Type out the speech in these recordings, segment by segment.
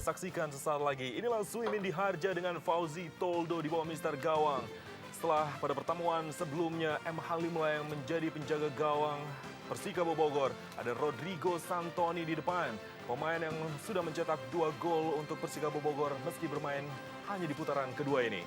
saksikan sesaat lagi. Inilah Suimin Diharja dengan Fauzi Toldo di bawah Mister Gawang. Setelah pada pertemuan sebelumnya M. Halimlah yang menjadi penjaga gawang Persikabo Bogor, ada Rodrigo Santoni di depan. Pemain yang sudah mencetak 2 gol untuk Persikabo Bogor meski bermain hanya di putaran kedua ini.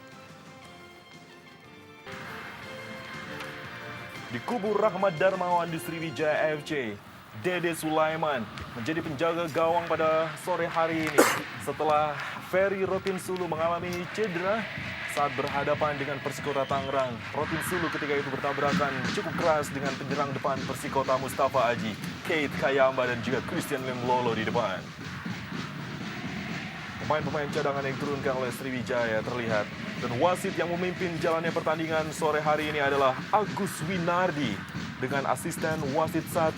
Di kubu Rahmat Darmawan di Sriwijaya FC, Dede Sulaiman menjadi penjaga gawang pada sore hari ini setelah Ferry Rotinsulu mengalami cedera saat berhadapan dengan Persikota Tangerang. Rotinsulu ketika itu bertabrakan cukup keras dengan penyerang depan Persikota Mustafa Aji, Keith Kayamba dan juga Christian Lemlolo di depan. Pemain-pemain cadangan yang diturunkan oleh Sriwijaya terlihat. Dan wasit yang memimpin jalannya pertandingan sore hari ini adalah Agus Winardi dengan asisten wasit 1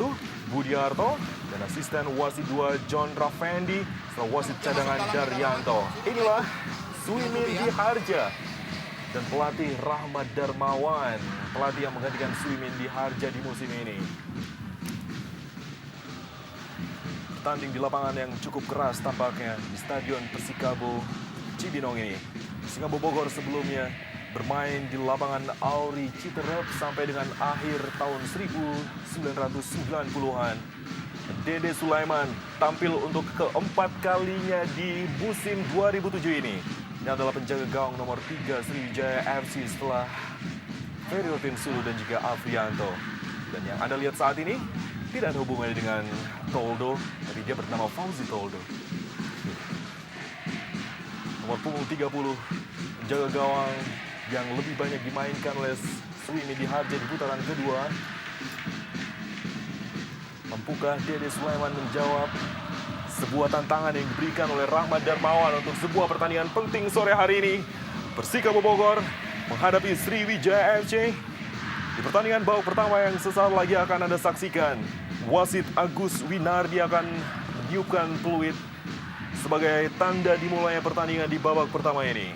Budiarto dan asisten wasit 2 John Raffendi serta wasit cadangan Daryanto. Inilah Suimin Diharja dan pelatih Rahmat Darmawan, pelatih yang menggantikan Suimin Diharja di musim ini. Bertanding di lapangan yang cukup keras tampaknya di Stadion Persikabo Cibinong ini. Persikabo Bogor sebelumnya bermain di lapangan Auri Citerep sampai dengan akhir tahun 1990-an. Dede Sulaiman tampil untuk keempat kalinya di musim 2007 ini. Ini adalah penjaga gawang nomor 3 Sriwijaya FC setelah Ferry Rotinsulu dan juga Afrianto. Dan yang Anda lihat saat ini tidak ada hubungannya dengan Toldo, tapi dia bernama Fauzi Toldo. Nomor punggung 30, penjaga gawang yang lebih banyak dimainkan oleh Suimin Diharja di putaran kedua. Mampukah Dede Sulaiman menjawab sebuah tantangan yang diberikan oleh Rahmat Darmawan untuk sebuah pertandingan penting sore hari ini? Persikabo Bogor menghadapi Sriwijaya FC. Di pertandingan babak pertama yang sesaat lagi akan Anda saksikan, wasit Agus Winardi akan meniupkan peluit sebagai tanda dimulainya pertandingan di babak pertama ini.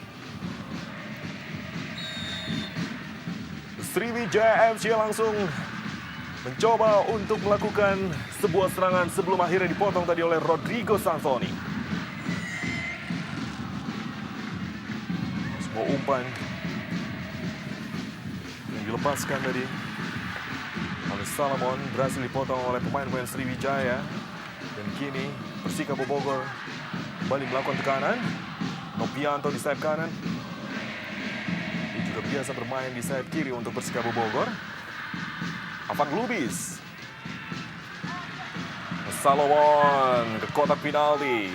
Sriwijaya FC langsung mencoba untuk melakukan sebuah serangan sebelum akhirnya dipotong tadi oleh Rodrigo Santoni. Sebuah umpan yang dilepaskan tadi oleh Salomon berhasil dipotong oleh pemain-pemain Sriwijaya. Dan kini Persikabo Bogor kembali melakukan tekanan. Nopianto di sayap kanan. Dia juga biasa bermain di sayap kiri untuk Persikabo Bogor. Afan Lubis. Salomon ke kotak penalti.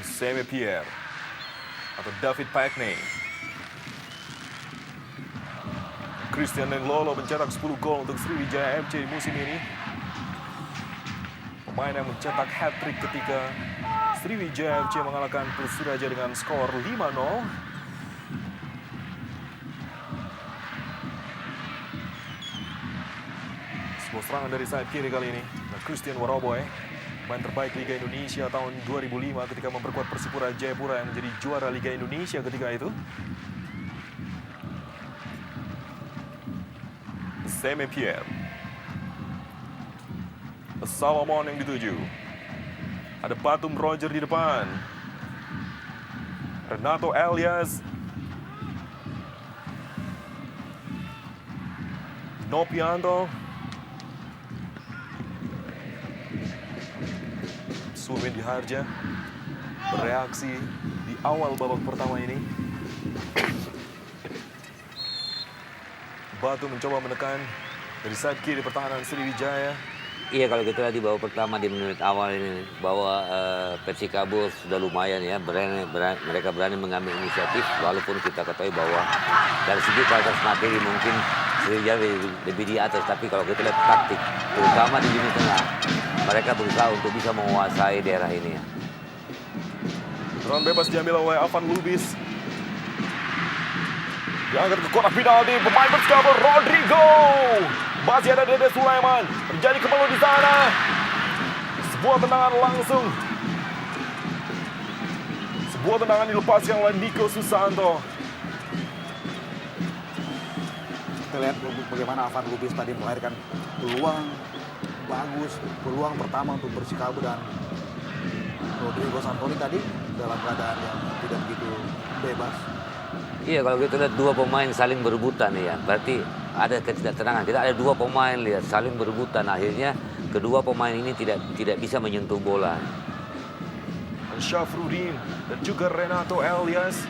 Seme Pierre atau David Packney. Christian Lemlolo mencetak 10 gol untuk Sriwijaya FC di musim ini. Pemain yang mencetak hat-trick ketika Sriwijaya FC mengalahkan Persiraja dengan skor 5-0. Sebuah serangan dari sayap kiri kali ini. Nah, Christian Waroboy, pemain terbaik Liga Indonesia tahun 2005 ketika memperkuat Persipura Jayapura yang menjadi juara Liga Indonesia ketika itu. Seme Pierre. Salomon yang dituju. Ada Batum Roger di depan. Renato Elias. Nopianto. Suimin Diharja bereaksi di awal babak pertama ini. Batu mencoba menekan dari sayap kiri pertahanan Sriwijaya. Iya, kalau kita lihat di babak pertama di menit awal ini bahwa Persikabo sudah lumayan ya, mereka berani mengambil inisiatif walaupun kita ketahui bahwa dari segi kualitas materi mungkin Sriwijaya lebih di atas, tapi kalau kita lihat taktik terutama di lini tengah mereka berusaha untuk bisa menguasai daerah ini ya. Tendangan bebas diambil oleh Afan Lubis. Diangkat ke kotak penalti, pemain Persikabo Rodrigo. Masih ada Dede Sulaiman, terjadi kemalu di sana. Sebuah tendangan langsung. Sebuah tendangan dilepaskan oleh Nico Susanto. Kita lihat bagaimana Afan Lubis tadi melahirkan peluang bagus. Peluang pertama untuk Persikabo dan Rodrigo Santoni tadi dalam keadaan yang tidak begitu bebas. Iya, kalau kita lihat dua pemain saling berebutan ya, berarti ada ketidaktenangan. Kita ada dua pemain lihat saling berebutan, akhirnya kedua pemain ini tidak bisa menyentuh bola. Syafruddin dan juga Renato Elias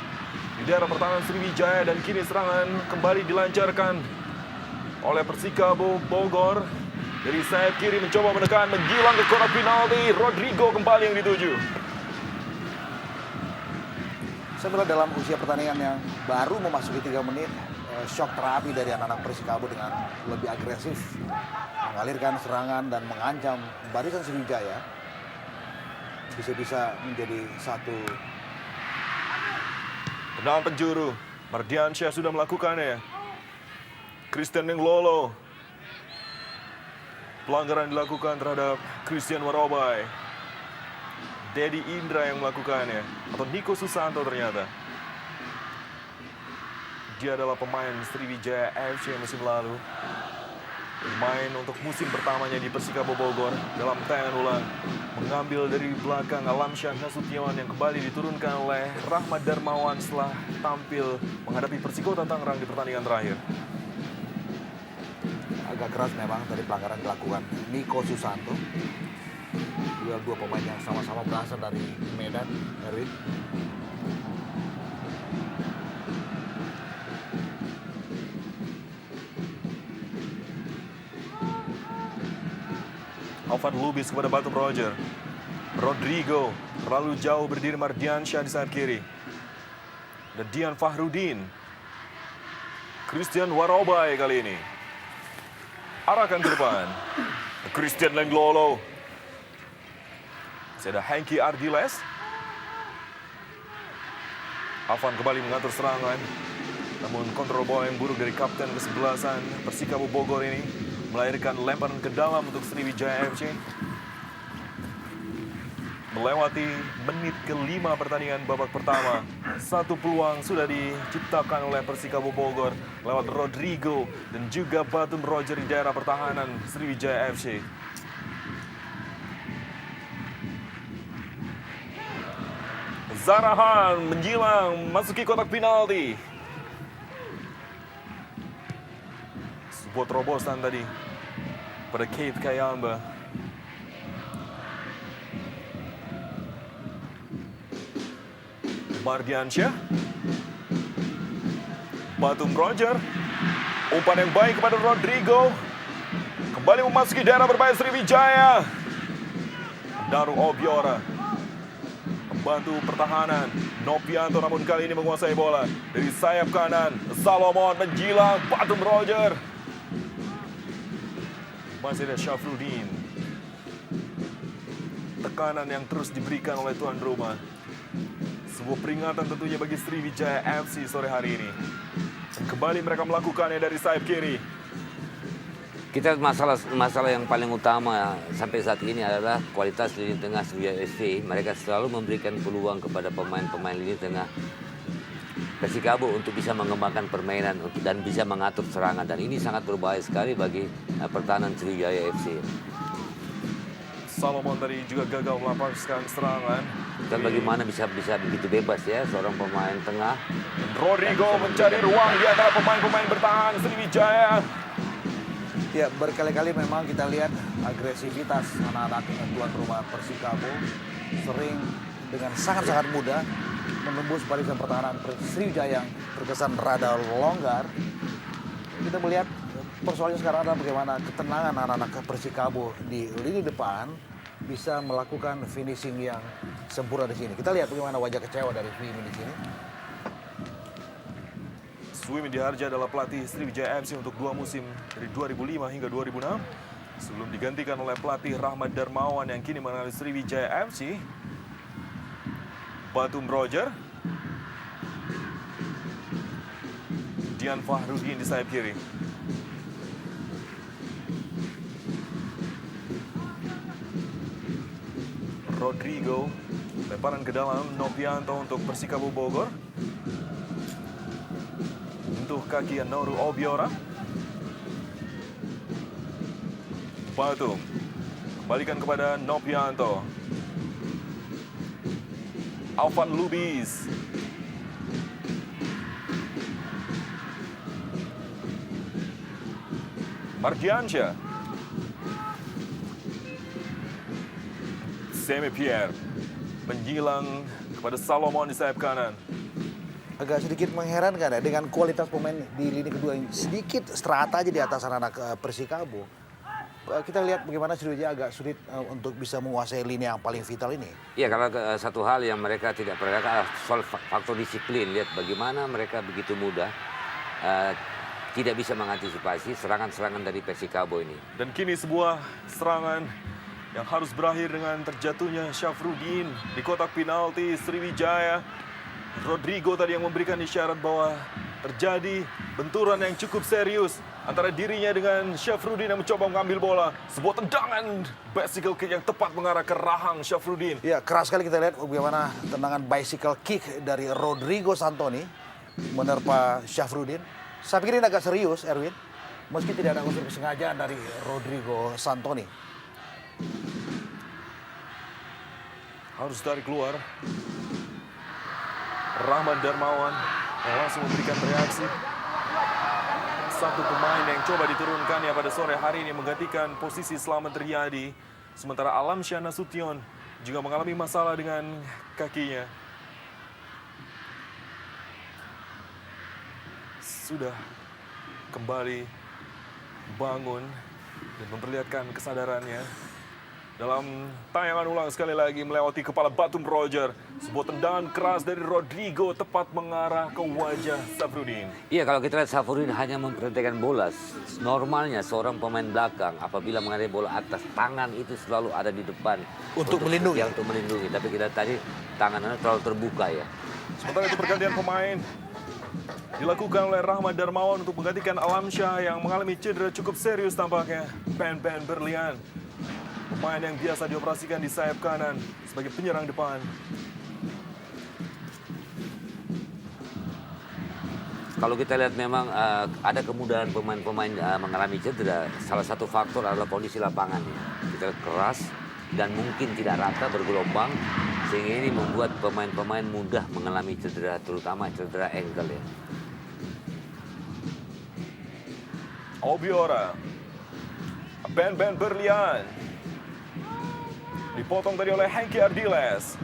di daerah pertahanan Sriwijaya, dan kini serangan kembali dilancarkan oleh Persikabo Bogor. Dari sayap kiri mencoba menekan, menjilang ke kotak penalti. Rodrigo kembali yang dituju. Saya melihat dalam usia pertandingan yang baru memasuki 3 menit, shock terapi dari anak-anak Persikabo dengan lebih agresif, mengalirkan serangan dan mengancam barisan Sriwijaya. Bisa-bisa menjadi satu. Tendangan penjuru, Mardiansyah sudah melakukannya. Christian Nenglolo. Pelanggaran dilakukan terhadap Christian Warobai. Dedi Indra yang melakukannya, atau Niko Susanto ternyata. Dia adalah pemain Sriwijaya FC musim lalu. Bermain untuk musim pertamanya di Persikabo Bogor. Dalam tayangan ulang, mengambil dari belakang Alamsyah Nasution yang kembali diturunkan oleh Rahmat Darmawan setelah tampil menghadapi Persikota Tangerang di pertandingan terakhir. Agak keras memang dari pelanggaran dilakukan Niko Susanto. Dua pemain yang sama-sama berasal dari Medan, Erwin. Alvan Lubis kepada Batum Roger. Rodrigo terlalu jauh berdiri Mardiansyah di sayap kiri. Dan Dian Fahruddin. Christian Warobai kali ini. Arahkan ke depan. Christian Nenglolo. Masih ada Hengki Ardiles. Alvan kembali mengatur serangan. Namun kontrol bola yang buruk dari kapten kesebelasan Persikabo Bogor ini melahirkan lemparan ke dalam untuk Sriwijaya FC. Melewati menit ke-5 pertandingan babak pertama, satu peluang sudah diciptakan oleh Persikabo Bogor lewat Rodrigo dan juga Batum Roger di daerah pertahanan Sriwijaya FC. Zarahan menjilang masuki kotak penalti. Sebuah terobosan tadi pada Kate Kayamba. Mardiansyah. Batum Roger. Umpan yang baik kepada Rodrigo. Kembali memasuki daerah berbahaya Sriwijaya. Daru Obiora membantu pertahanan. Nopianto namun kali ini menguasai bola. Dari sayap kanan, Salomon menjilang Batum Roger. Masih ada Syafruddin. Tekanan yang terus diberikan oleh tuan rumah. Sebuah peringatan tentunya bagi Sriwijaya FC sore hari ini. Dan kembali mereka melakukannya dari sayap kiri. Kita masalah yang paling utama sampai saat ini adalah kualitas lini tengah Sriwijaya FC. Mereka selalu memberikan peluang kepada pemain-pemain lini tengah Persikabo untuk bisa mengembangkan permainan dan bisa mengatur serangan. Dan ini sangat berbahaya sekali bagi pertahanan Sriwijaya FC. Salomon tadi juga gagal melepaskan serangan. Dan bagaimana bisa begitu bebas ya seorang pemain tengah. Rodrigo mencari ruang di antara pemain-pemain bertahan Sriwijaya. Ya, berkali-kali memang kita lihat agresivitas anak-anak tuan rumah Persikabo sering dengan sangat-sangat mudah menembus barisan pertahanan Sriwijaya yang terkesan rada longgar. Kita melihat persoalannya sekarang adalah bagaimana ketenangan anak-anak Persikabo di lini depan bisa melakukan finishing yang sempurna di sini. Kita lihat bagaimana wajah kecewa dari Swimi di sini. Swimi Diharja adalah pelatih Sriwijaya FC untuk 2 musim dari 2005 hingga 2006. Sebelum digantikan oleh pelatih Rahmat Darmawan yang kini mengenali Sriwijaya FC. Batum Roger. Dian Fahruddin di sayap kiri. Rodrigo. Lemparan ke dalam Nopianto untuk Persikabo Bogor. Untuk kaki Noru Obiora. Batum. Balikan kepada Nopianto. Alvan Lubis. Mardiansyah. Semi Pierre menyilang kepada Salomon di sayap kanan. Agak sedikit mengherankan ya dengan kualitas pemain di lini kedua yang sedikit strata aja di atas anak-anak Persikabo. Kita lihat bagaimana Sriwijaya agak sulit untuk bisa menguasai lini yang paling vital ini. Iya, karena satu hal yang mereka tidak perhatikan adalah soal faktor disiplin. Lihat bagaimana mereka begitu mudah tidak bisa mengantisipasi serangan-serangan dari Persikabo ini. Dan kini sebuah serangan yang harus berakhir dengan terjatuhnya Syafruddin di kotak penalti Sriwijaya. Rodrigo tadi yang memberikan isyarat bahwa terjadi benturan yang cukup serius antara dirinya dengan Syafruddin yang mencoba mengambil bola. Sebuah tendangan bicycle kick yang tepat mengarah ke rahang Syafruddin. Ya, keras sekali kita lihat bagaimana tendangan bicycle kick dari Rodrigo Santoni menerpa Syafruddin. Saya pikir ini agak serius, Erwin. Meski tidak ada unsur kesengajaan dari Rodrigo Santoni. Harus tarik keluar. Rahman Darmawan yang langsung memberikan reaksi. Satu pemain yang coba diturunkannya pada sore hari ini menggantikan posisi Slamet Riyadi. Sementara Alamsyah Nasution juga mengalami masalah dengan kakinya. Sudah kembali bangun dan memperlihatkan kesadarannya. Dalam tayangan ulang sekali lagi melewati kepala Batum Roger. Sebuah tendangan keras dari Rodrigo tepat mengarah ke wajah Syafruddin. Iya, kalau kita lihat Syafruddin hanya memperhatikan bola. Normalnya seorang pemain belakang apabila mengenai bola atas, tangan itu selalu ada di depan. Untuk melindungi. Ya, untuk melindungi. Tapi kita tadi tangannya terlalu terbuka ya. Sementara itu pergantian pemain dilakukan oleh Rahmat Darmawan untuk menggantikan Alamsyah yang mengalami cedera cukup serius tampaknya. Ben Berlian, pemain yang biasa dioperasikan di sayap kanan sebagai penyerang depan. Kalau kita lihat memang ada kemudahan pemain-pemain mengalami cedera. Salah satu faktor adalah kondisi lapangan. Kita lihat keras dan mungkin tidak rata, bergelombang. Sehingga ini membuat pemain-pemain mudah mengalami cedera, terutama cedera ankle ya. Obiora, Ben Berlian, dipotong tadi oleh Hengki Ardiles.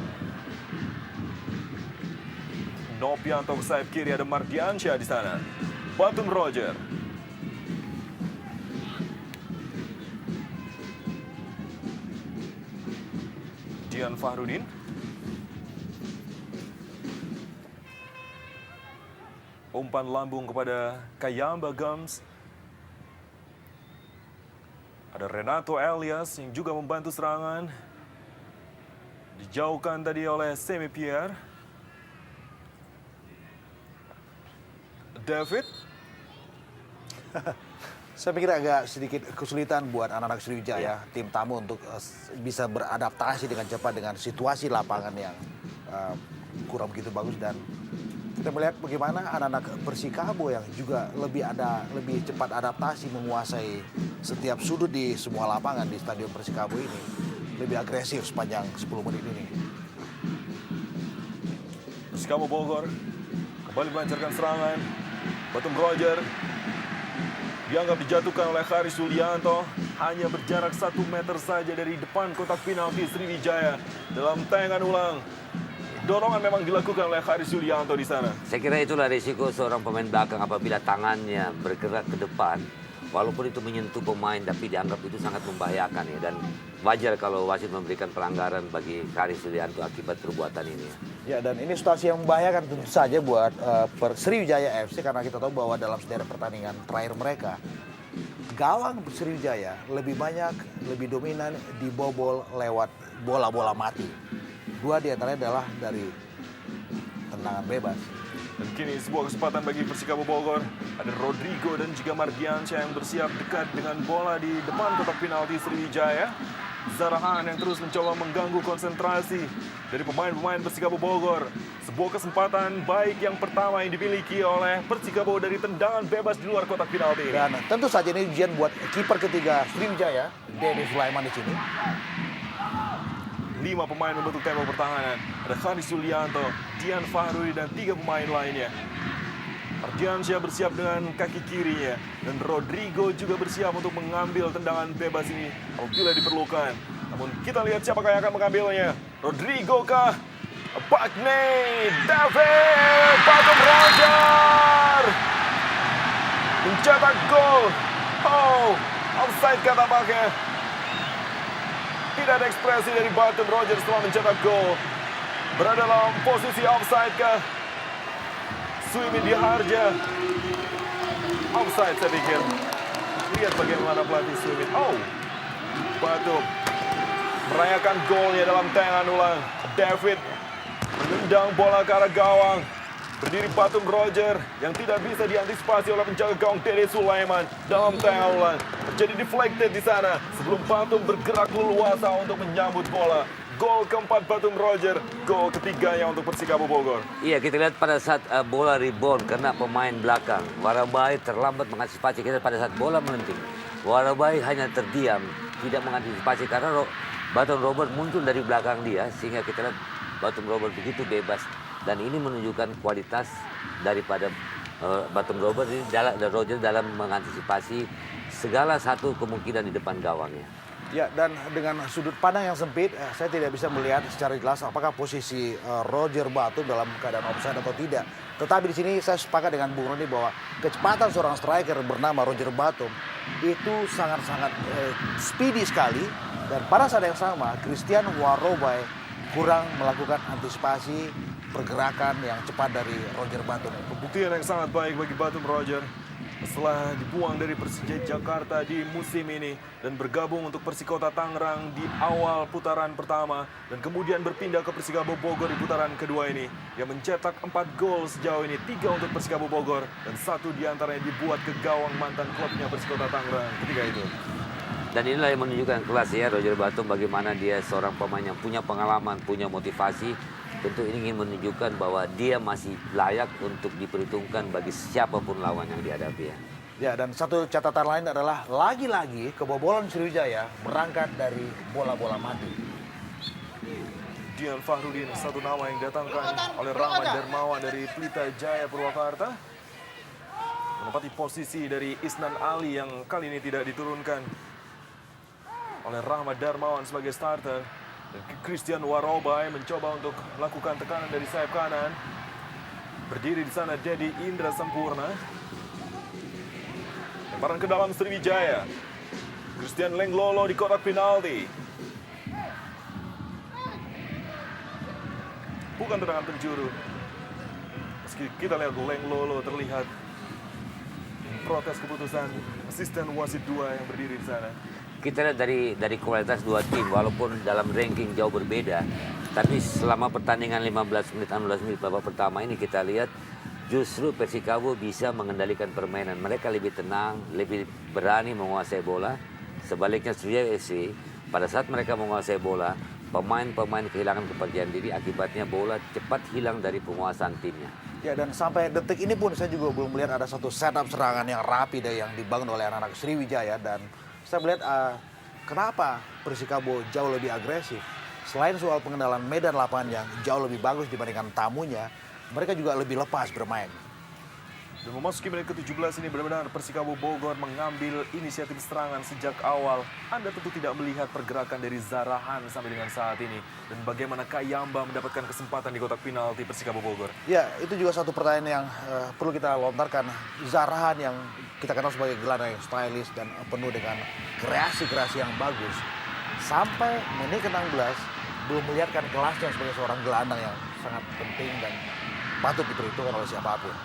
Nopianto ke sayap kiri, ada Mardiansyah di sana. Batum Roger. Dian Fahrudin. Umpan lambung kepada Kayamba Gums. Ada Renato Elias yang juga membantu serangan. Dijauhkan tadi oleh Semi Pierre. David. Saya pikir agak sedikit kesulitan buat anak-anak Sriwijaya, tim tamu untuk bisa beradaptasi dengan cepat dengan situasi lapangan yang kurang begitu bagus. Dan kita melihat bagaimana anak-anak Persikabo yang juga lebih cepat adaptasi menguasai setiap sudut di semua lapangan di Stadion Persikabo ini. Lebih agresif sepanjang 10 menit ini. Persikabo Bogor kembali melancarkan serangan. Batum Roger dianggap dijatuhkan oleh Haris Yulianto. Hanya berjarak 1 meter saja dari depan kotak penalti Sriwijaya. Dalam tayangan ulang, dorongan memang dilakukan oleh Haris Yulianto di sana. Saya kira itulah risiko seorang pemain belakang apabila tangannya bergerak ke depan. Walaupun itu menyentuh pemain, tapi dianggap itu sangat membahayakan ya. Dan wajar kalau wasit memberikan pelanggaran bagi Haris Yulianto akibat perbuatan ini. Ya, dan ini situasi yang membahayakan tentu saja buat Sriwijaya FC karena kita tahu bahwa dalam sederet pertandingan terakhir mereka, gawang Sriwijaya lebih banyak, lebih dominan dibobol lewat bola-bola mati. 2 diantaranya adalah dari tendangan bebas. Dan kini sebuah kesempatan bagi Persikabo Bogor. Ada Rodrigo dan juga Mardiansyah yang bersiap dekat dengan bola di depan kotak penalti Sriwijaya. Zarahan yang terus mencoba mengganggu konsentrasi dari pemain-pemain Persikabo Bogor. Sebuah kesempatan baik yang pertama yang dimiliki oleh Persikabo dari tendangan bebas di luar kotak penalti. Dan tentu saja ini ujian buat kiper ketiga Sriwijaya, Denny Sulaiman di sini. 5 pemain membentuk tembok pertahanan. Ada Khanis Yulianto, Dian Fahrudi, dan 3 pemain lainnya. Mardiansyah bersiap dengan kaki kirinya. Dan Rodrigo juga bersiap untuk mengambil tendangan bebas ini apabila diperlukan. Namun kita lihat siapakah yang akan mengambilnya. Rodrigo kah? Bagney, David, Batum Roger mencetak gol. Oh, offside kah tampaknya. Tidak ada ekspresi dari Batum Roger setelah mencetak gol. Berada dalam posisi offside kah? Suimin Diharja. Offside saya pikir. Lihat bagaimana pelatih Suimin. Oh, Batum merayakan golnya dalam tayangan ulang. David menendang bola ke arah gawang. Berdiri Batum Roger yang tidak bisa diantisipasi oleh penjaga gawang Dede Sulaiman dalam tayangan ulang. Terjadi deflected di sana sebelum Batum bergerak leluasa untuk menyambut bola. Gol keempat Batum Roger, gol ketiganya untuk Persikabo Bogor. Iya, kita lihat pada saat bola rebound kena pemain belakang. Warabai terlambat mengantisipasi kita pada saat bola melenting. Warabai hanya terdiam, tidak mengantisipasi karena Batum Robert muncul dari belakang dia sehingga kita lihat Batum Robert begitu bebas. Dan ini menunjukkan kualitas daripada Batum Robert ini Roger dalam mengantisipasi segala satu kemungkinan di depan gawangnya. Ya, dan dengan sudut pandang yang sempit, saya tidak bisa melihat secara jelas apakah posisi Roger Batum dalam keadaan offside atau tidak. Tetapi di sini saya sepakat dengan Bung Roni bahwa kecepatan seorang striker bernama Roger Batum itu sangat-sangat speedy sekali. Dan pada saat yang sama, Christian Warobai kurang melakukan antisipasi pergerakan yang cepat dari Roger Batum. Pembuktian yang sangat baik bagi Batum Roger setelah dibuang dari Persija Jakarta di musim ini dan bergabung untuk Persikota Tangerang di awal putaran pertama dan kemudian berpindah ke Persikabo Bogor di putaran kedua ini. Dia mencetak 4 gol sejauh ini, 3 untuk Persikabo Bogor dan 1 diantaranya dibuat ke gawang mantan klubnya Persikota Tangerang ketika itu. Dan inilah yang menunjukkan kelas ya Roger Batum, bagaimana dia seorang pemain yang punya pengalaman, punya motivasi. Tentu ini ingin menunjukkan bahwa dia masih layak untuk diperhitungkan bagi siapapun lawan yang dihadapi ya. Ya, dan satu catatan lain adalah lagi-lagi kebobolan Sriwijaya berangkat dari bola-bola mati. Dian Fahrudin, satu nama yang didatangkan oleh Rahmat Darmawan dari Pelita Jaya Purwakarta. Menempati posisi dari Isnan Ali yang kali ini tidak diturunkan oleh Rahmat Darmawan sebagai starter. Dan Christian Warobai mencoba untuk melakukan tekanan dari sayap kanan. Berdiri di sana Dedi Indra Sempurna. Lemparan ke dalam Sriwijaya. Christian Lenglolo di kotak penalti. Bukan tendangan penjuru. Meski kita lihat Lenglolo terlihat protes keputusan asisten wasit 2 yang berdiri di sana. Kita lihat dari kualitas dua tim, walaupun dalam ranking jauh berbeda, tapi selama pertandingan 15 menit, 16 menit babak pertama ini kita lihat justru Persikabo bisa mengendalikan permainan. Mereka lebih tenang, lebih berani menguasai bola. Sebaliknya Sriwijaya FC, pada saat mereka menguasai bola, pemain-pemain kehilangan kepercayaan diri, akibatnya bola cepat hilang dari penguasaan timnya. Ya, dan sampai detik ini pun saya juga belum melihat ada satu setup serangan yang rapi deh yang dibangun oleh anak-anak Sriwijaya. Dan saya melihat kenapa Persikabo jauh lebih agresif. Selain soal pengenalan medan lapangan yang jauh lebih bagus dibandingkan tamunya, mereka juga lebih lepas bermain. Dan memasuki menit ke-17 ini benar-benar Persikabo Bogor mengambil inisiatif serangan sejak awal. Anda tentu tidak melihat pergerakan dari Zarahan sampai dengan saat ini. Dan bagaimana Kayamba mendapatkan kesempatan di kotak penalti Persikabo Bogor. Ya, itu juga satu pertanyaan yang perlu kita lontarkan. Zarahan yang kita kenal sebagai gelandang yang stylish dan penuh dengan kreasi-kreasi yang bagus. Sampai menit ke-16 belum melihatkan kelasnya sebagai seorang gelandang yang sangat penting dan patut diperhitungkan oleh siapapun.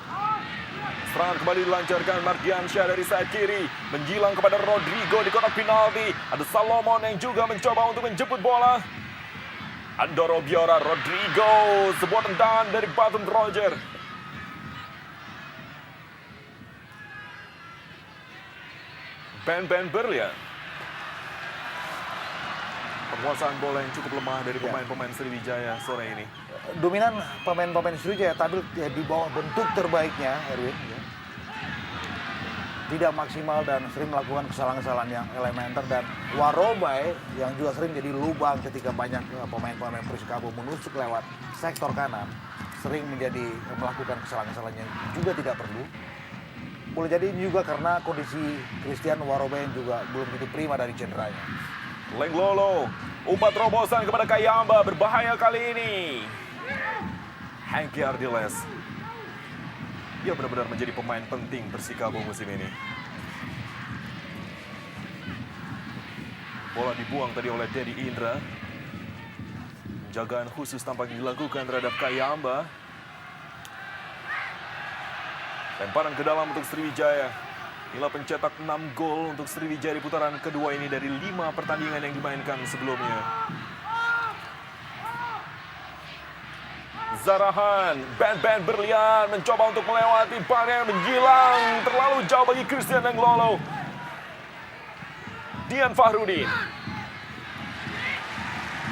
Serangan kembali dilancarkan Mardiansyah dari sayap kiri. Menjilang kepada Rodrigo di kotak penalti. Ada Salomon yang juga mencoba untuk menjemput bola. Andoro Biora, Rodrigo. Sebuah tendangan dari Batum Roger. Ben Berlian. Penguasaan bola yang cukup lemah dari pemain-pemain Sriwijaya sore ini. Dominan pemain-pemain Sriwijaya, tapi ya di bawah bentuk terbaiknya, Erwin. Ya. Tidak maksimal dan sering melakukan kesalahan-kesalahan yang elementer, dan Warobai yang juga sering jadi lubang ketika banyak pemain-pemain Persikabo menusuk lewat sektor kanan, sering melakukan kesalahan-kesalahan yang juga tidak perlu. Boleh jadi ini juga karena kondisi Christian Warobai yang juga belum begitu prima dari cederanya. Lenglolo, umpan terobosan kepada Kayamba, berbahaya kali ini. Hengki Ardiles. Dia benar-benar menjadi pemain penting Persikabo musim ini. Bola dibuang tadi oleh Dedi Indra. Penjagaan khusus tampaknya dilakukan terhadap Kayamba. Lemparan ke dalam untuk Sriwijaya. Nila pencetak 6 gol untuk Sriwijaya di putaran kedua ini dari 5 pertandingan yang dimainkan sebelumnya. Zarahan, Ben Berlian mencoba untuk melewati barnya, menjilang terlalu jauh bagi Christian Lenglolo. Dian Fahrudin.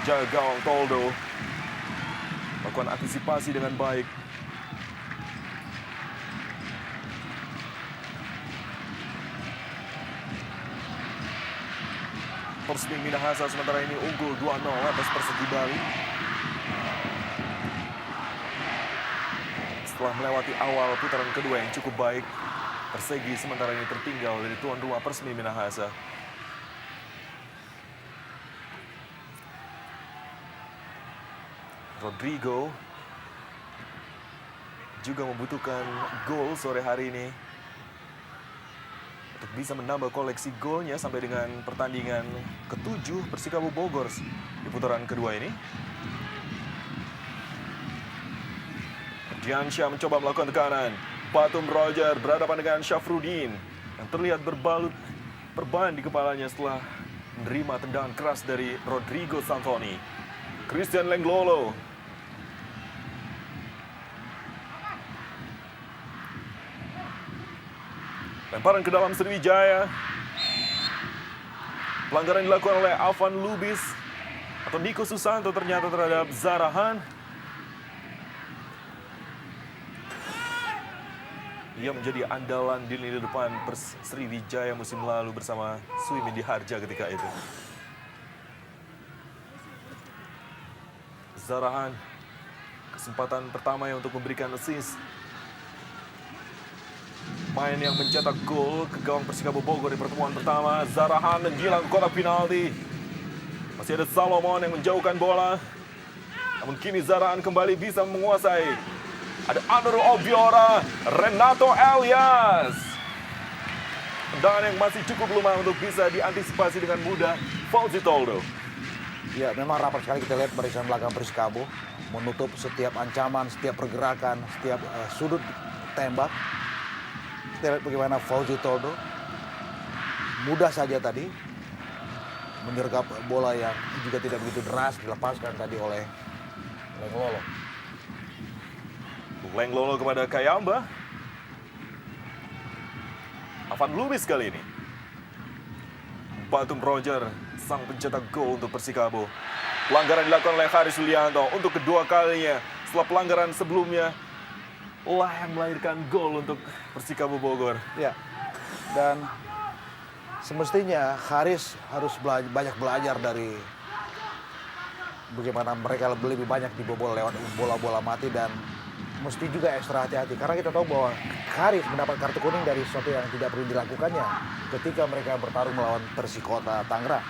Jaga gawang Toldo. Melakukan antisipasi dengan baik. Persmi Minahasa sementara ini unggul 2-0 atas Persegi Bali. Setelah melewati awal putaran kedua yang cukup baik, Persegi sementara ini tertinggal dari tuan rumah Persmi Minahasa. Rodrigo juga membutuhkan gol sore hari ini untuk bisa menambah koleksi golnya sampai dengan pertandingan ke-7 Persikabo Bogor di putaran kedua ini. Diansyah mencoba melakukan tekanan. Batum Roger berhadapan dengan Syafruddin yang terlihat berbalut perban di kepalanya setelah menerima tendangan keras dari Rodrigo Santoni. Christian Lenglolo. Lemparan ke dalam Sriwijaya. Pelanggaran dilakukan oleh Alvan Lubis atau Niko Susanto ternyata terhadap Zarahan. Dia menjadi andalan di lini depan Sriwijaya musim lalu bersama Suimindi Harja ketika itu. Zarahan, kesempatan pertamanya untuk memberikan assist. Main yang mencetak gol ke gawang Persikabo Bogor di pertemuan pertama. Zarahan menjilang kotak penalti. Masih ada Salomon yang menjauhkan bola. Namun kini Zarahan kembali bisa menguasai. Ada Anur Obiora, Renato Elias. Tendangan yang masih cukup lemah untuk bisa diantisipasi dengan mudah Fauzi Toldo. Ya, memang rapat sekali kita lihat barisan belakang Persikabo menutup setiap ancaman, setiap pergerakan, setiap sudut tembak. Kita lihat bagaimana Fauzi Toldo mudah saja tadi menyergap bola yang juga tidak begitu deras dilepaskan tadi oleh Lenglolo. Lenglolo kepada Kayamba. Alvan Lubis kali ini. Batum Roger, sang pencetak gol untuk Persikabo. Pelanggaran dilakukan oleh Haris Yulianto untuk kedua kalinya. Setelah pelanggaran sebelumnya, yang melahirkan gol untuk Persikabo Bogor. Ya, dan semestinya Haris harus banyak belajar dari bagaimana mereka lebih banyak dibobol lewat bola-bola mati, dan mesti juga ekstra hati-hati. Karena kita tahu bahwa Haris mendapat kartu kuning dari sesuatu yang tidak perlu dilakukannya ketika mereka bertarung melawan Persikota Tangerang.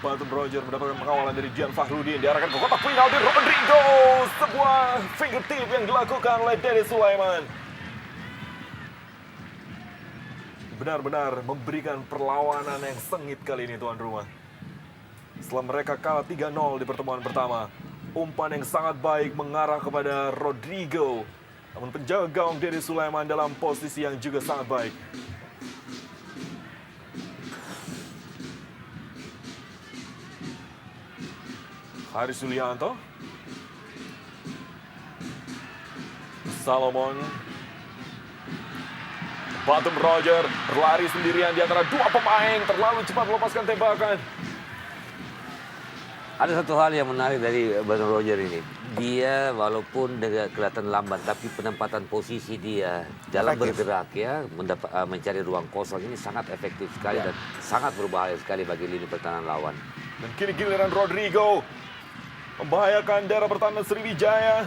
Batum Roger mendapatkan pengawalan dari Dian Fahrudin. Diarahkan ke kotak penalti Rodrigo. Sebuah fingertip yang dilakukan oleh Dedi Sulaiman. Benar-benar memberikan perlawanan yang sengit kali ini tuan rumah. Setelah mereka kalah 3-0 di pertemuan pertama, umpan yang sangat baik mengarah kepada Rodrigo. Namun penjaga gawang Dedi Sulaiman dalam posisi yang juga sangat baik. Haris Yulianto. Salomon. Batum Roger berlari sendirian di antara dua pemain, terlalu cepat melepaskan tembakan. Ada satu hal yang menarik dari Batum Roger ini. Dia walaupun kelihatan lambat, tapi penempatan posisi dia dalam Efektif. bergerak ya, mencari ruang kosong ini sangat efektif sekali Ya. dan sangat berbahaya sekali bagi lini pertahanan lawan. Dan kini giliran Rodrigo membahayakan daerah pertahanan Sriwijaya.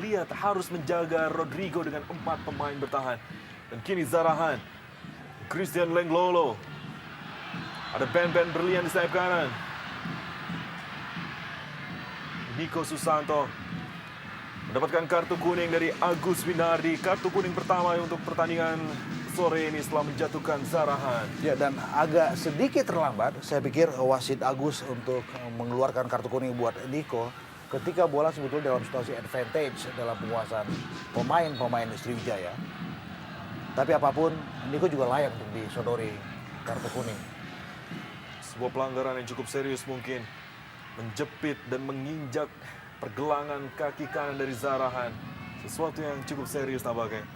Lihat, harus menjaga Rodrigo dengan 4 pemain bertahan. Dan kini Zarahan, Christian Lenglolo. Ada Ben Berlian di sayap kanan. Nico Susanto mendapatkan kartu kuning dari Agus Winardi. Kartu kuning pertama untuk pertandingan sore ini setelah menjatuhkan Zarahan. Ya, dan agak sedikit terlambat, saya pikir wasit Agus untuk mengeluarkan kartu kuning buat Niko ketika bola sebetulnya dalam situasi advantage dalam penguasaan pemain Sriwijaya. Tapi apapun, Niko juga layak untuk disodori kartu kuning. Sebuah pelanggaran yang cukup serius mungkin. Menjepit dan menginjak pergelangan kaki kanan dari Zarahan. Sesuatu yang cukup serius nampaknya.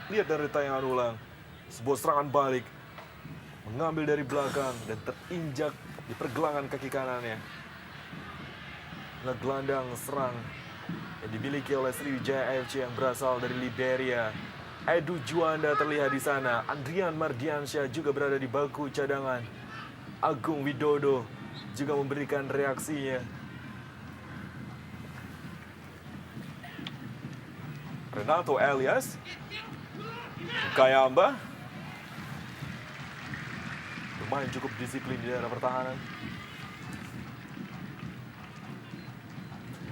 Lihat dari tayangan ulang. Sebuah serangan balik. Mengambil dari belakang dan terinjak di pergelangan kaki kanannya. Gelandang serang yang dimiliki oleh Sriwijaya FC yang berasal dari Liberia. Edu Juanda terlihat di sana. Andrian Mardiansyah juga berada di bangku cadangan. Agung Widodo juga memberikan reaksinya. Renato Elias, Kayamba bermain cukup disiplin di daerah pertahanan.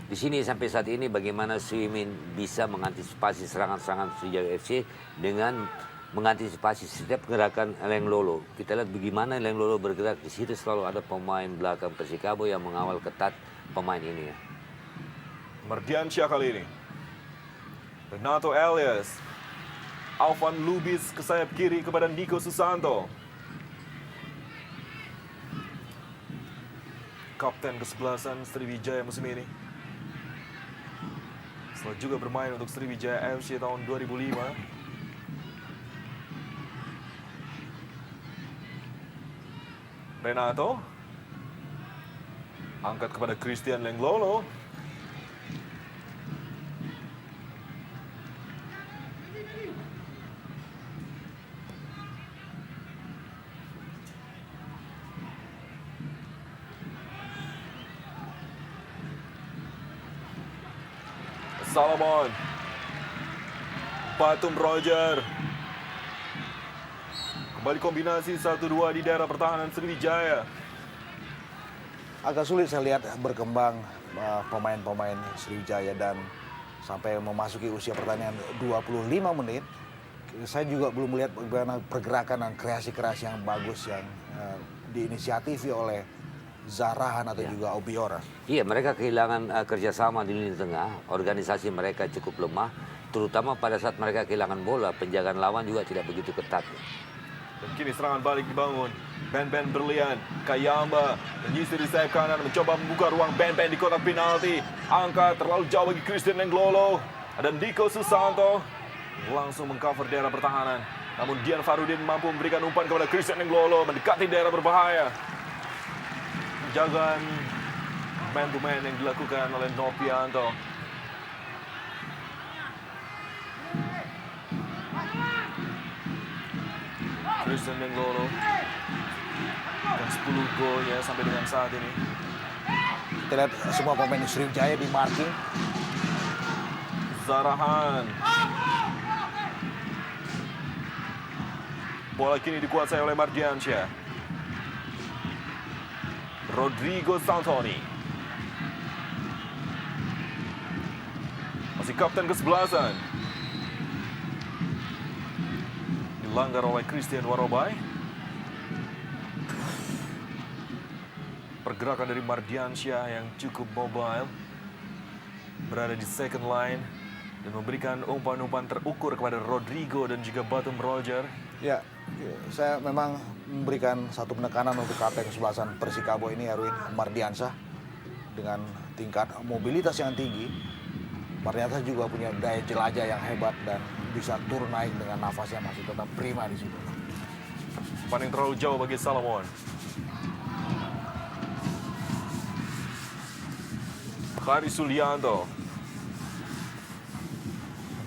Di sini sampai saat ini bagaimana Suimin bisa mengantisipasi serangan-serangan Sriwijaya FC dengan mengantisipasi setiap gerakan Lenglolo. Kita lihat bagaimana Lenglolo bergerak, di situ selalu ada pemain belakang Persikabo yang mengawal ketat pemain ini ya. Mardiansyah kali ini. Renato Elias. Alvan Lubis ke sayap kiri kepada Nico Susanto. Kapten kesebelasan Sriwijaya musim ini. Setelah juga bermain untuk Sriwijaya FC tahun 2005. Renato. Angkat kepada Christian Lenglolo. Salomon. Batum Roger. Kembali kombinasi 1-2 di daerah pertahanan Sriwijaya. Agak sulit saya lihat berkembang pemain-pemain Sriwijaya dan sampai memasuki usia pertandingan 25 menit. Saya juga belum melihat bagaimana pergerakan dan kreasi-kreasi yang bagus yang diinisiatifi oleh Zarahan atau juga Obiora. Iya, mereka kehilangan kerjasama di lini tengah. Organisasi mereka cukup lemah, terutama pada saat mereka kehilangan bola. Penjagaan lawan juga tidak begitu ketat. Dan kini serangan balik dibangun. Ben Berlian, Kayamba, menyisir di sayap kanan, mencoba membuka ruang Ben di kotak penalti. Angkat terlalu jauh bagi Christian Lenglolo. Ada Nico Susanto langsung mengcover daerah pertahanan. Namun Dian Farudin mampu memberikan umpan kepada Christian Lenglolo, mendekati daerah berbahaya. Penjagaan man to man yang dilakukan oleh Novianto. Christian Lenglolo dan 10 golnya sampai dengan saat ini. Kita lihat semua pemain Sriwijaya di marking. Zarahan. Bola kini dikuasai oleh Mardiansyah. Rodrigo Santoni. Masih kapten kesebelasan. Dilanggar oleh Christian Warobai. Pergerakan dari Mardiansyah yang cukup mobile. Berada di second line. Dan memberikan umpan-umpan terukur kepada Rodrigo dan juga Batum Roger. Ya, saya memang memberikan satu penekanan untuk kapten kesebelasan Persikabo ini, Erwin Mardiansyah, dengan tingkat mobilitas yang tinggi. Mardiansyah juga punya daya jelajah yang hebat dan bisa turun naik dengan nafasnya masih tetap prima di situ. Paling terlalu jauh bagi Salomon. Haris Sulianto.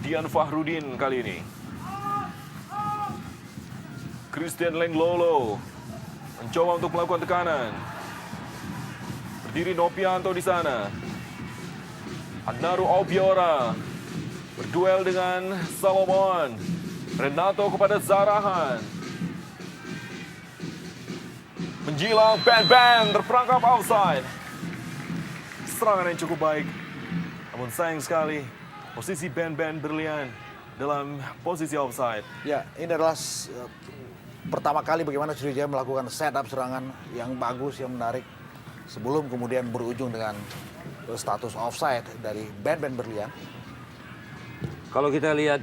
Dian Fahrudin kali ini. Christian Lenglolo mencoba untuk melakukan tekanan. Berdiri Nopianto di sana. Adnaru Obiora berduel dengan Salomon. Renato kepada Zarahan. Menjilang Ben terperangkap offside. Serangan yang cukup baik. Namun sayang sekali posisi Ben berlian dalam posisi offside. Ya, ini adalah pertama kali bagaimana Sriwijaya melakukan setup serangan yang bagus, yang menarik. Sebelum kemudian berujung dengan status offside dari Ben berlian. Kalau kita lihat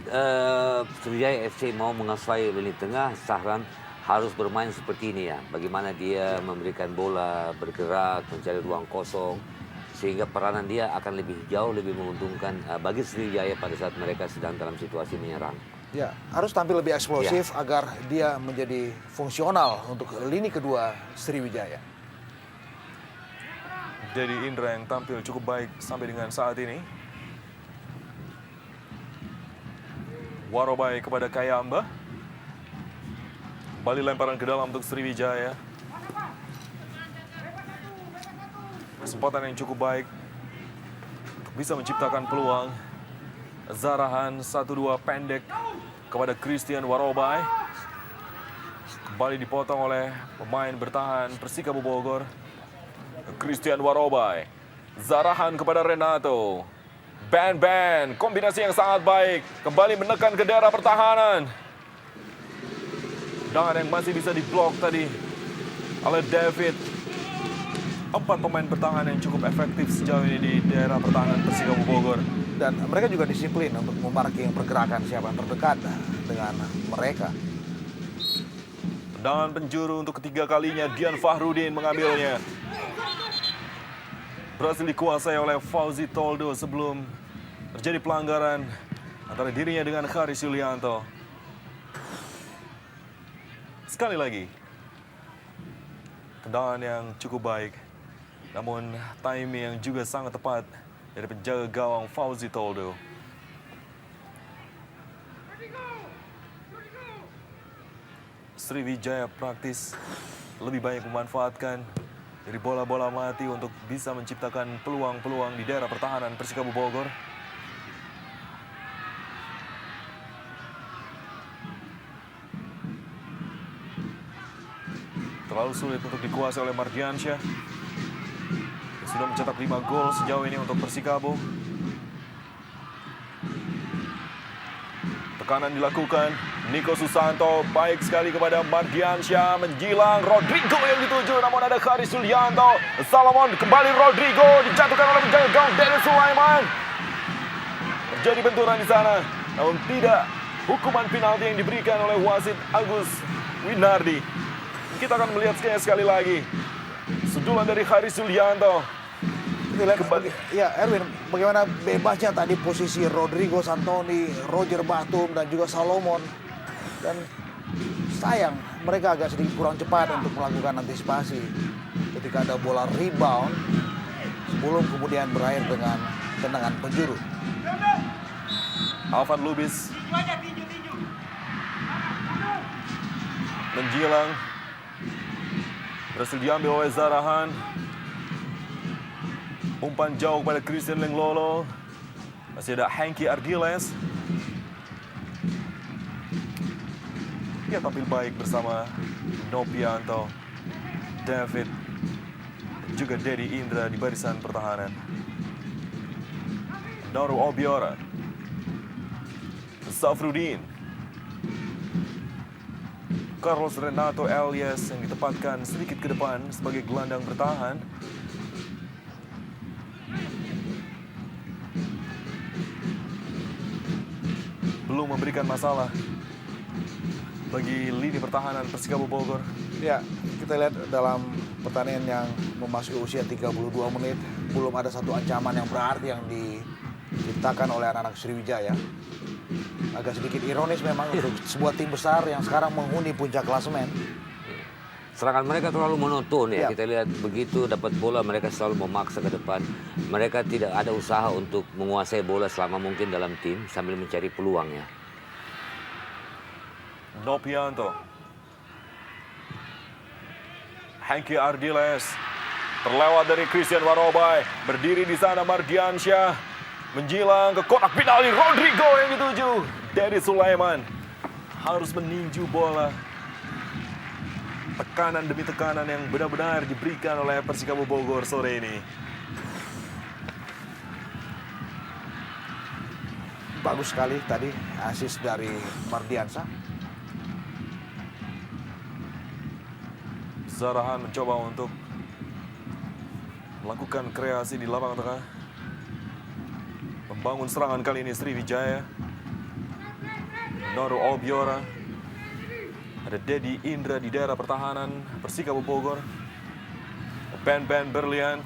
Sriwijaya FC mau menguasai lini tengah, Sahran harus bermain seperti ini ya. Bagaimana dia memberikan bola, bergerak, mencari ruang kosong. Sehingga peranan dia akan jauh lebih menguntungkan bagi Sriwijaya pada saat mereka sedang dalam situasi menyerang. Ya, harus tampil lebih eksplosif agar dia menjadi fungsional untuk lini kedua Sriwijaya. Dedi Indra yang tampil cukup baik sampai dengan saat ini. Warobai kepada Kayamba. Kembali lemparan ke dalam untuk Sriwijaya. Kesempatan yang cukup baik untuk bisa menciptakan peluang. Zarahan 1-2 pendek kepada Christian Warobai. Kembali dipotong oleh pemain bertahan Persikabo Bogor. Christian Warobai. Zarahan kepada Renato. Ben, kombinasi yang sangat baik. Kembali menekan ke daerah pertahanan. Dan yang masih bisa diblok tadi oleh David. 4 pemain bertahan yang cukup efektif sejauh ini di daerah pertahanan Persikabo Bogor. Dan mereka juga disiplin untuk memarking pergerakan siapa yang terdekat dengan mereka. Tendangan penjuru untuk ketiga kalinya Dian Fahrudin mengambilnya. Berhasil dikuasai oleh Fauzi Toldo sebelum terjadi pelanggaran antara dirinya dengan Haris Yulianto. Sekali lagi, tendangan yang cukup baik. Namun timing yang juga sangat tepat dari penjaga gawang Fauzi Toldo. Sriwijaya praktis lebih banyak memanfaatkan dari bola-bola mati untuk bisa menciptakan peluang-peluang di daerah pertahanan Persikabo Bogor. Terlalu sulit untuk dikuasai oleh Mardiansyah. Sudah mencetak 5 gol sejauh ini untuk Persikabo. Tekanan dilakukan. Niko Susanto baik sekali kepada Mardiansyah. Menjilang Rodrigo yang dituju. Namun ada Haris Sulianto. Salomon kembali Rodrigo. Dijatuhkan oleh penjaga gawang Dennis Sulaiman. Terjadi benturan di sana. Namun tidak hukuman penalti yang diberikan oleh wasit Agus Winardi. Kita akan melihat sekali lagi. Sundulan dari Haris Sulianto. Kembali. Ya, Erwin, bagaimana bebasnya tadi posisi Rodrigo Santoni, Roger Batum, dan juga Salomon. Dan sayang, mereka agak sedikit kurang cepat untuk melakukan antisipasi ketika ada bola rebound sebelum kemudian berakhir dengan tendangan penjuru. Alvan Lubis menjilang. Berhasil diambil oleh Zarahan. Umpan jauh kepada Christian Lenglolo. Masih ada Hengki Ardiles. Dia tampil baik bersama Nopianto, David, dan juga Dedi Indra di barisan pertahanan. Nauru Obiora. Safrudin. Carlos Renato Elias yang ditempatkan sedikit ke depan sebagai gelandang bertahan. Belum memberikan masalah bagi lini pertahanan Persikabo Bogor. Ya, kita lihat dalam pertandingan yang memasuki usia 32 menit, belum ada satu ancaman yang berarti yang diciptakan oleh anak-anak Sriwijaya. Agak sedikit ironis memang untuk sebuah tim besar yang sekarang menghuni puncak klasemen. Serangan mereka terlalu monoton ya. Ya. Kita lihat begitu dapat bola mereka selalu memaksa ke depan. Mereka tidak ada usaha untuk menguasai bola selama mungkin dalam tim sambil mencari peluang ya. Nopianto. Hengki Ardiles. Terlewat dari Christian Warobai. Berdiri di sana Mardiansyah. Menjilang ke kotak penalti Rodrigo yang dituju. Dedi Sulaiman. Harus meninju bola. Tekanan demi tekanan yang benar-benar diberikan oleh Persikabo Bogor sore ini. Bagus sekali tadi assist dari Mardiansyah. Zarahan mencoba untuk melakukan kreasi di lapangan tengah. Membangun serangan kali ini Sriwijaya. Noru Obiora. Ada Dedi Indra di daerah pertahanan Persikabo Bogor. Ben Berlian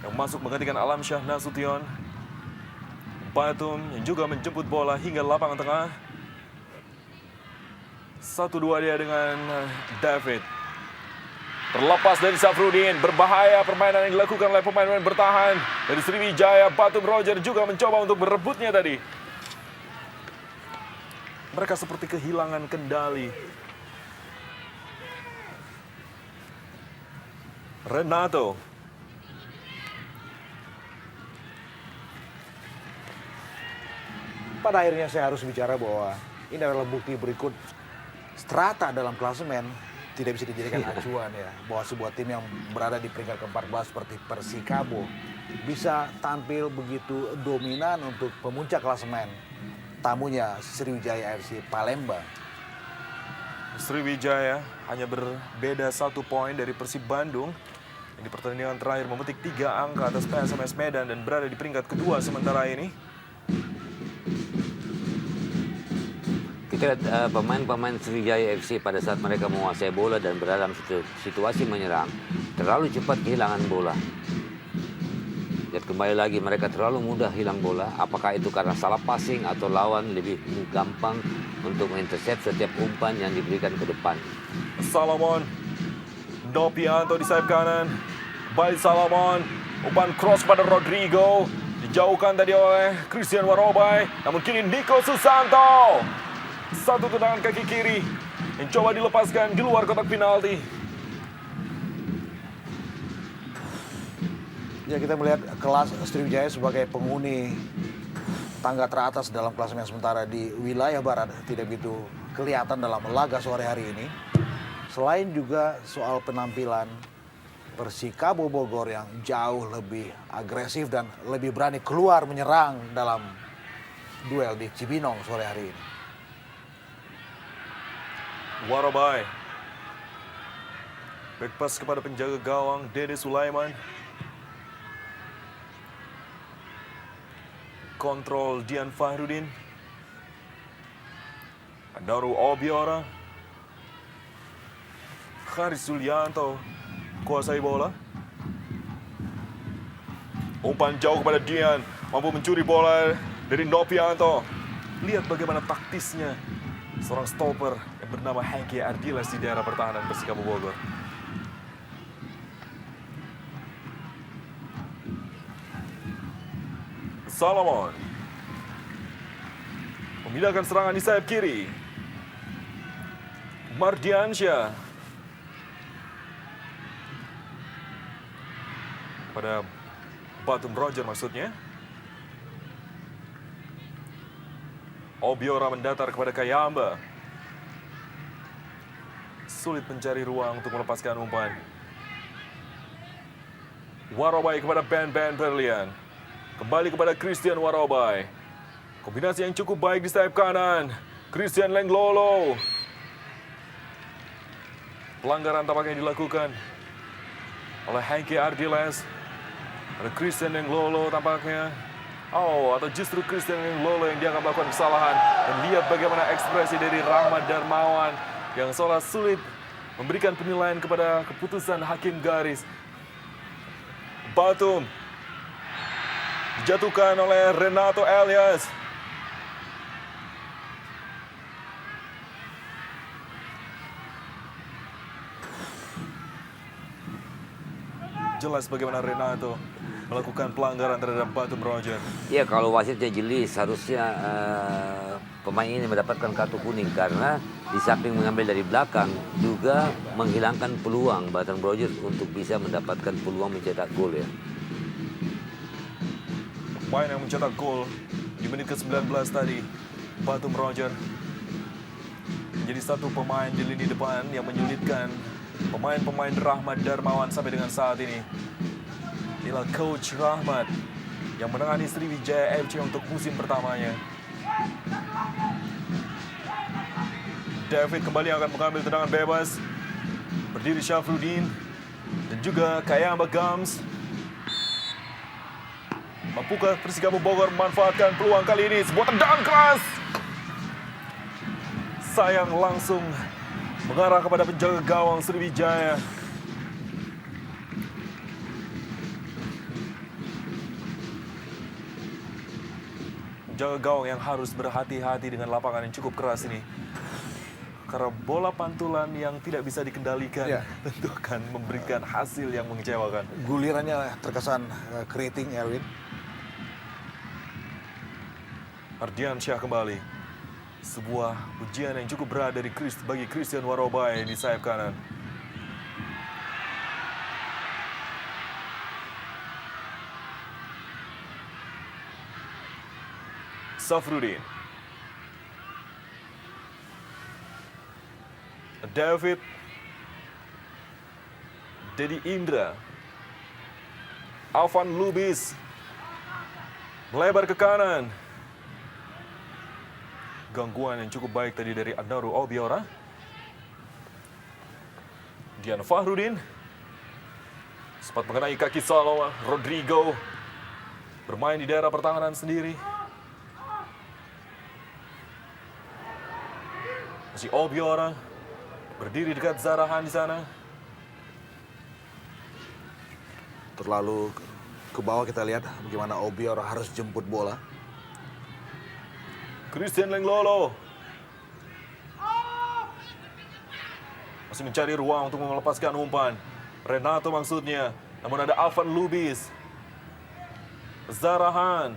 yang masuk menggantikan Alamsyah Nasution. Batum yang juga menjemput bola hingga lapangan tengah. 1-2 dia dengan David. Terlepas dari Safrudin, berbahaya permainan yang dilakukan oleh pemain-pemain bertahan dari Sriwijaya. Batum Roger juga mencoba untuk merebutnya tadi. Mereka seperti kehilangan kendali. Renato. Pada akhirnya saya harus bicara bahwa ini adalah bukti berikut strata dalam klasemen tidak bisa dijadikan acuan ya. Bahwa sebuah tim yang berada di peringkat ke-14 seperti Persikabo bisa tampil begitu dominan untuk pemuncak klasemen. Tamunya Sriwijaya FC Palembang. Sriwijaya hanya berbeda 1 poin dari Persib Bandung yang di pertandingan terakhir memetik 3 angka atas PSMS Medan dan berada di peringkat kedua sementara ini. Kita lihat pemain-pemain Sriwijaya FC pada saat mereka menguasai bola dan berada dalam situasi menyerang, terlalu cepat kehilangan bola. Lihat kembali lagi mereka terlalu mudah hilang bola. Apakah itu karena salah passing atau lawan lebih gampang untuk mengintercept setiap umpan yang diberikan ke depan. Salomon. Nopianto di sayap kanan. Kembali Salomon. Umpan cross pada Rodrigo. Dijauhkan tadi oleh Christian Warobai. Namun kini Niko Susanto. Satu tendangan kaki kiri yang coba dilepaskan di luar kotak penalti. Ya, kita melihat kelas Sriwijaya sebagai penghuni tangga teratas dalam klasemen sementara di wilayah barat tidak begitu kelihatan dalam laga sore hari ini. Selain juga soal penampilan Persikabo Bogor yang jauh lebih agresif dan lebih berani keluar menyerang dalam duel di Cibinong sore hari ini. Warobai. Back pass kepada penjaga gawang Dede Sulaiman. Kontrol Dian Fahrudin. Noru Obiora. Haris Sulianto kuasai bola. Umpan jauh kepada Dian. Mampu mencuri bola dari Nopianto. Lihat bagaimana taktisnya seorang stopper yang bernama Hengki Ardiles di daerah pertahanan Persikabo Bogor. Solomon memindahkan serangan di sayap kiri. Mardiansyah pada Batum Roger maksudnya. Obiora mendatar kepada Kayamba. Sulit mencari ruang untuk melepaskan umpan. Warobai kepada Ben Berlian. Kembali kepada Christian Warobai. Kombinasi yang cukup baik di sayap kanan. Christian Lenglolo. Pelanggaran tampaknya dilakukan oleh Hengki Ardiles. Ada Christian Lenglolo tampaknya. Atau justru Christian Lenglolo yang dianggap melakukan kesalahan. Dan lihat bagaimana ekspresi dari Rahmat Darmawan yang seolah sulit memberikan penilaian kepada keputusan hakim garis. Batum. Dijatuhkan oleh Renato Elias. Jelas bagaimana Renato melakukan pelanggaran terhadap Batum Roger. Ya, kalau wasitnya jeli, seharusnya pemain ini mendapatkan kartu kuning karena di samping mengambil dari belakang juga menghilangkan peluang Batum Roger untuk bisa mendapatkan peluang mencetak gol ya. Pemain yang mencetak gol di menit ke-19 tadi, Batum Roger, menjadi satu pemain di lini depan yang menyulitkan pemain-pemain Rahmat Darmawan sampai dengan saat ini. Inilah Coach Rahmat yang menangani Sriwijaya FC untuk musim pertamanya. David kembali akan mengambil tendangan bebas. Berdiri Syafruddin dan juga Kayamba Gams. Mampukah Persikabo Bogor memanfaatkan peluang kali ini? Sebuah tendangan keras. Sayang, langsung mengarah kepada penjaga gawang Sriwijaya. Penjaga gawang yang harus berhati-hati dengan lapangan yang cukup keras ini. Karena bola pantulan yang tidak bisa dikendalikan tentu akan memberikan hasil yang mengecewakan. Gulirannya terkesan keriting, Erwin. Ardian Syah kembali. Sebuah ujian yang cukup berat dari bagi Christian Warobai di sayap kanan. Safruddin. David. Dedi Indra. Alvan Lubis. Melebar ke kanan. Gangguan yang cukup baik tadi dari Adnaru Obiora. Dian Fahrudin. Sempat mengenai kaki Salowa. Rodrigo bermain di daerah pertahanan sendiri. Masih Obiora berdiri dekat Zarahan di sana. Terlalu ke bawah kita lihat bagaimana Obiora harus jemput bola. Christian Lenglolo masih mencari ruang untuk melepaskan umpan. Renato maksudnya, namun ada Alvan Lubis. Zarahan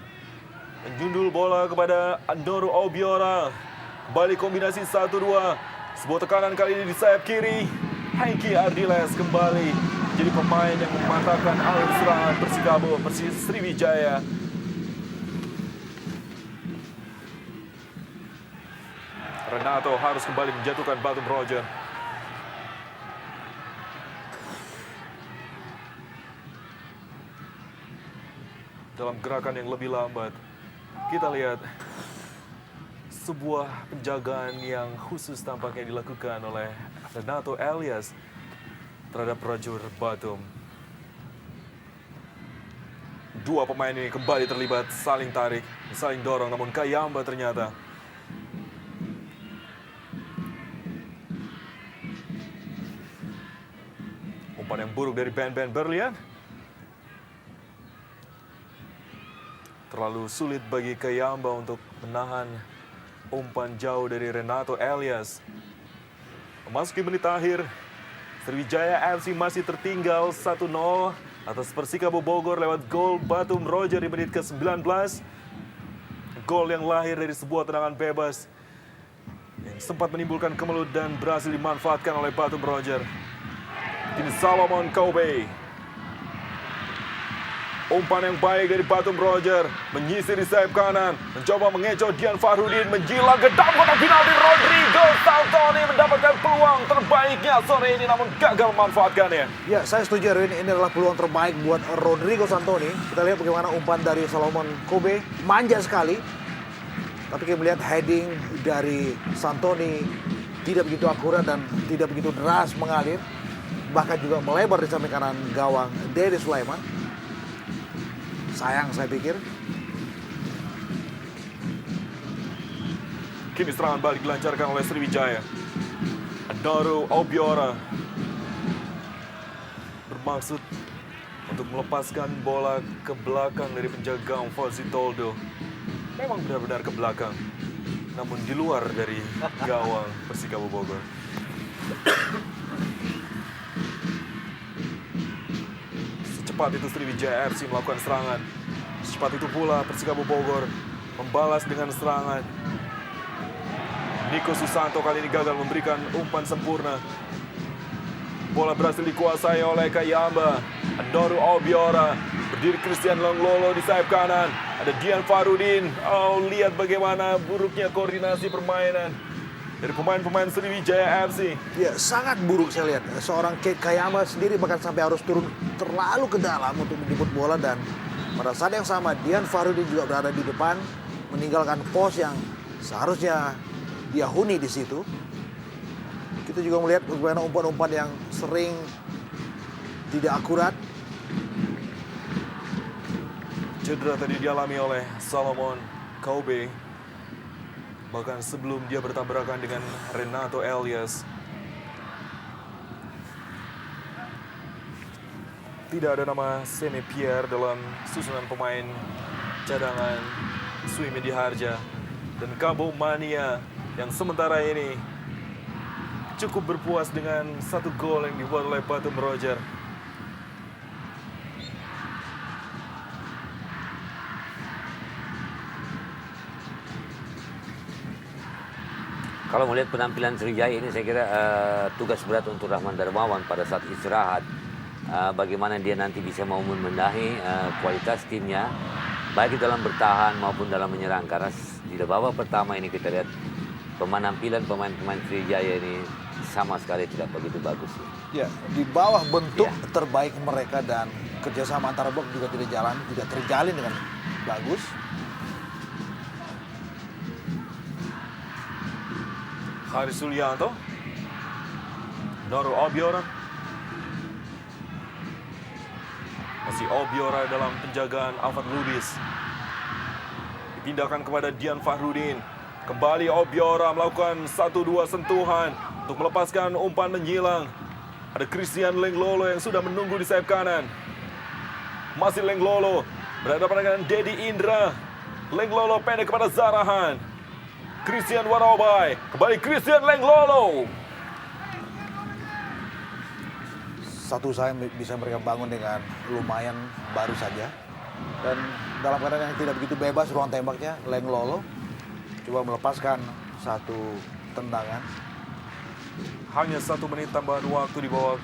menjundul bola kepada Andoro Obiora. Kembali kombinasi 1-2. Sebuah tekanan kali ini di sayap kiri. Hengki Ardiles kembali jadi pemain yang mematahkan alur serangan Persikabo Sriwijaya. Renato harus kembali menjatuhkan Batum Roger. Dalam gerakan yang lebih lambat, kita lihat sebuah penjagaan yang khusus tampaknya dilakukan oleh Renato Elias terhadap Roger Batum. Dua pemain ini kembali terlibat saling tarik, saling dorong, namun Kayamba ternyata umpan yang buruk dari Ben Berlian. Terlalu sulit bagi Kayamba untuk menahan umpan jauh dari Renato Elias. Memasuki menit akhir, Sriwijaya FC masih tertinggal 1-0 atas Persikabo Bogor lewat gol Batum Roger di menit ke-19. Gol yang lahir dari sebuah tendangan bebas yang sempat menimbulkan kemelut dan berhasil dimanfaatkan oleh Batum Roger. Kini Salomon Kobe. Umpan yang baik dari Batum Roger, menyisir di sayap kanan, mencoba mengecoh Dian Fahrudin, menjilang ke dalam kotak penalti. Rodrigo Santoni mendapatkan peluang terbaiknya sore ini, namun gagal memanfaatkannya. Ya, saya setuju Erwin, ini adalah peluang terbaik buat Rodrigo Santoni. Kita lihat bagaimana umpan dari Salomon Kobe, manja sekali. Tapi kita melihat heading dari Santoni tidak begitu akurat dan tidak begitu deras mengalir. Bahkan juga melebar di samping kanan gawang Dedi Sulaiman. Sayang saya pikir. Kini serangan balik dilancarkan oleh Sriwijaya. Adnaru Obiora bermaksud untuk melepaskan bola ke belakang dari penjaga Fauzi Toldo. Memang benar-benar ke belakang, namun di luar dari gawang Persikabo Bogor. Secepat itu Sriwijaya FC melakukan serangan. Secepat itu pula Persikabo Bogor membalas dengan serangan. Niko Susanto kali ini gagal memberikan umpan sempurna. Bola berhasil dikuasai oleh Kayamba. Andoru Obiora. Berdiri Christian Lenglolo di sayap kanan. Ada Dian Farudin. Oh, lihat bagaimana buruknya koordinasi permainan dari pemain-pemain Sriwijaya FC. Ya, sangat buruk saya lihat. Seorang Kate Kayama sendiri bahkan sampai harus turun terlalu ke dalam untuk menjemput bola, dan pada saat yang sama Dian Farudin juga berada di depan meninggalkan pos yang seharusnya dia huni di situ. Kita juga melihat bagaimana umpan-umpan yang sering tidak akurat. Cedera tadi dialami oleh Solomon Kobe. Bahkan sebelum dia bertabrakan dengan Renato Elias. Tidak ada nama Sene Pierre dalam susunan pemain cadangan Sui Mediharja. Dan Kabo Mania yang sementara ini cukup berpuas dengan satu gol yang dibuat oleh Batum Roger. Kalau melihat penampilan Sriwijaya ini, saya kira tugas berat untuk Rahman Darmawan pada saat istirahat. Bagaimana dia nanti bisa mau membenahi kualitas timnya, baik dalam bertahan maupun dalam menyerang. Karena di babak pertama ini kita lihat penampilan pemain-pemain Sriwijaya ini sama sekali tidak begitu bagus. Ya, di bawah bentuk terbaik mereka, dan kerjasama antar blok juga tidak terjalin dengan bagus. Haris Sulianto, Noru Obiora, masih Obiora dalam penjagaan Alfred Lubis. Dipindahkan kepada Dian Fahrudin. Kembali Obiora melakukan 1-2 sentuhan untuk melepaskan umpan menyilang. Ada Christian Lenglolo yang sudah menunggu di sayap kanan. Masih Lenglolo berhadapan dengan Dedi Indra. Lenglolo pendek kepada Zarahan. Christian Warobai, kembali Christian Lenglolo. Satu usaha yang bisa mereka bangun dengan lumayan baru saja. Dan dalam keadaan yang tidak begitu bebas ruang tembaknya, Lenglolo coba melepaskan satu tendangan. Hanya 1 menit tambahan waktu di babak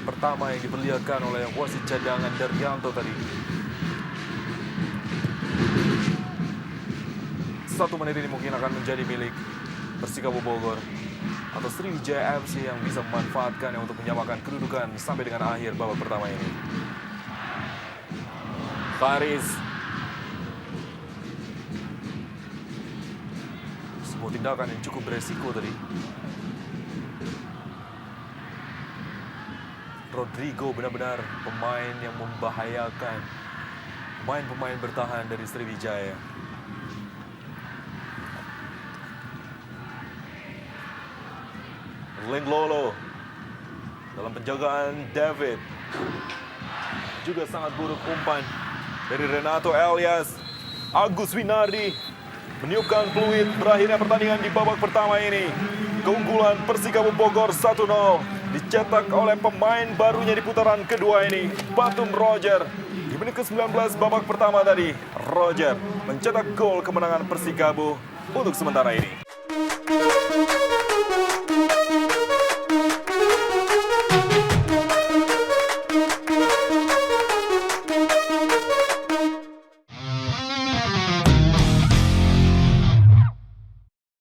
pertama yang diperlihatkan oleh wasit cadangan Daryanto tadi. 1 menit ini mungkin akan menjadi milik Persikabo Bogor atau Sriwijaya FC yang bisa memanfaatkannya untuk menyamakan kedudukan sampai dengan akhir babak pertama ini. Faris. Sebuah tindakan yang cukup beresiko tadi. Rodrigo benar-benar pemain yang membahayakan pemain-pemain bertahan dari Sriwijaya. Lenglolo dalam penjagaan David. Juga sangat buruk umpan dari Renato Elias. Agus Winardi meniupkan peluit berakhirnya pertandingan di babak pertama ini. Keunggulan Persikabo Bogor 1-0 dicetak oleh pemain barunya di putaran kedua ini, Batum Roger. Di menit ke-19 babak pertama tadi, Roger mencetak gol kemenangan Persikabo untuk sementara ini.